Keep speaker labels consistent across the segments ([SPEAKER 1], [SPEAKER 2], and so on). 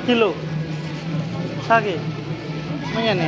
[SPEAKER 1] Kilo आगे मैं जाने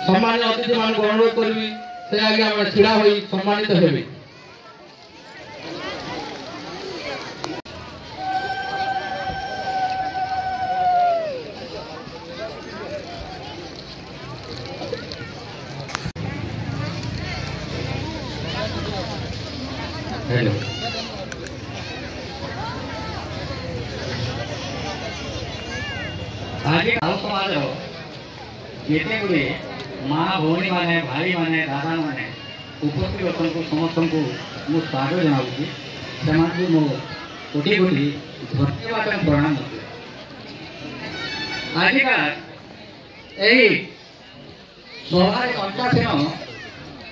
[SPEAKER 2] सम्मानित अतिथि मान अनुरोध करी से आगे आम छिड़ा हो सम्मानित हेबे। हेलो आज समाज जिते गुड़े माँ भौणी मैंने भाई मैंने दादा मैंने उपस्थित अच्छे समस्त को मुझे स्वागत जनाऊँगी से मो कोटि कोटि धन्यवाद प्रणाम आजिका यही सभार कंठासीन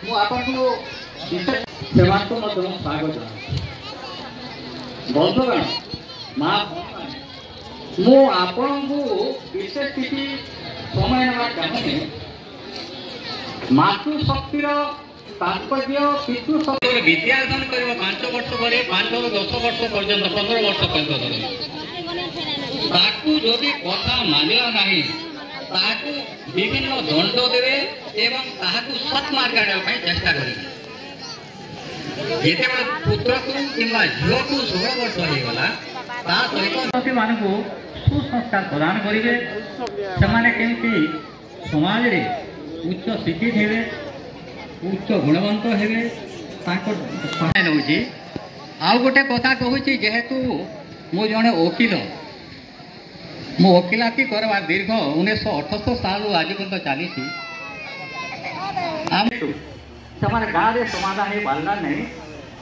[SPEAKER 2] मुझे स्वागत जनाऊँ बंधुगण माँ मुझे विशेष किसी समय ना चाहूनी मातृशक्तिर तात्पर्य पितृ शक्ति विद्यादान कर 5 वर्ष पर 5 ରୁ 10 वर्ष पर्यंत 15 वर्ष पर्यंत जदि कथा मानिला नहीं ताकू विभिन्न दंड देवे एवं ताकू सत् मार्ग आने चेष्टा करेंगे जिते पुत्र को किंवा झील को 16 वर्ष हो गला ता सहित मानकू सुसंस्कार प्रदान करेंगे से केमती समाज रे उच्च शिक्षित हेबे उच्च गुणवंत हेबे सहाय नौची आउ गोटे कथा कहूँ जेहेतु मु जड़े वकिल मो वकिलाती करवा दीर्घ 1978 साल आज पर्यटन चली गाँव में समाधान हो पारा नहीं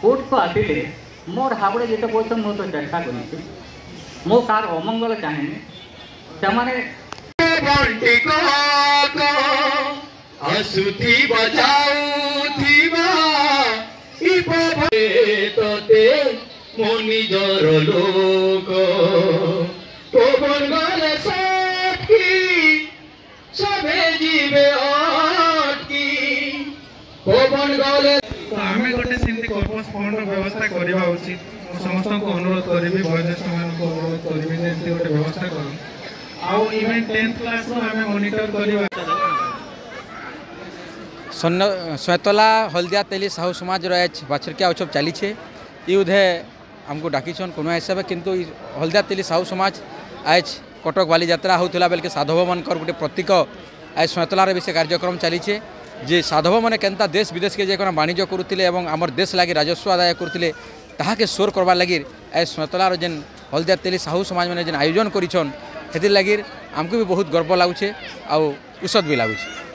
[SPEAKER 2] कोर्ट को आसिले मोर हाबड़े जिते कहते मुझे तो चेष्टा कर मो कार अमंगल चाहे
[SPEAKER 3] असुति बजाउथिबा तोते मो निजर लोक पवन गले साथी सबे जीवे अटकी पवन गले
[SPEAKER 4] आमे गोटे सिंधी कर्पस फंड व्यवस्था करबा उचित समस्त को अनुरोध करिबी वयोज्येष्ठ मान को अनुरोध करिबी जे गोटे व्यवस्था करू आउ इवेंट 10th क्लास रो आमे मॉनिटर करबा
[SPEAKER 5] सैतला हल्दिया तेली साहू समाज बाछरकिया उत्सव चली उधे आमको डाकिछन कोनो हिसाब किंतु हल्दिया तेली साहू समाज आज कटक बाली यात्रा होता बेल के साधव मान गोटे प्रतीक आज सैतलार भी से कार्यक्रम चली जे साधव मैंने केनता देश विदेश के जेको वाणिज्य करुले आमर देश लगी राजस्व आदाय करते ताके सोर करवार लगी आज सैतलार जेन हल्दिया तेली साहू समाज मैंने जेन आयोजन करिछन हेतिर लगी आमको भी बहुत गर्व लगुचे आउ उषद भी लगुचे।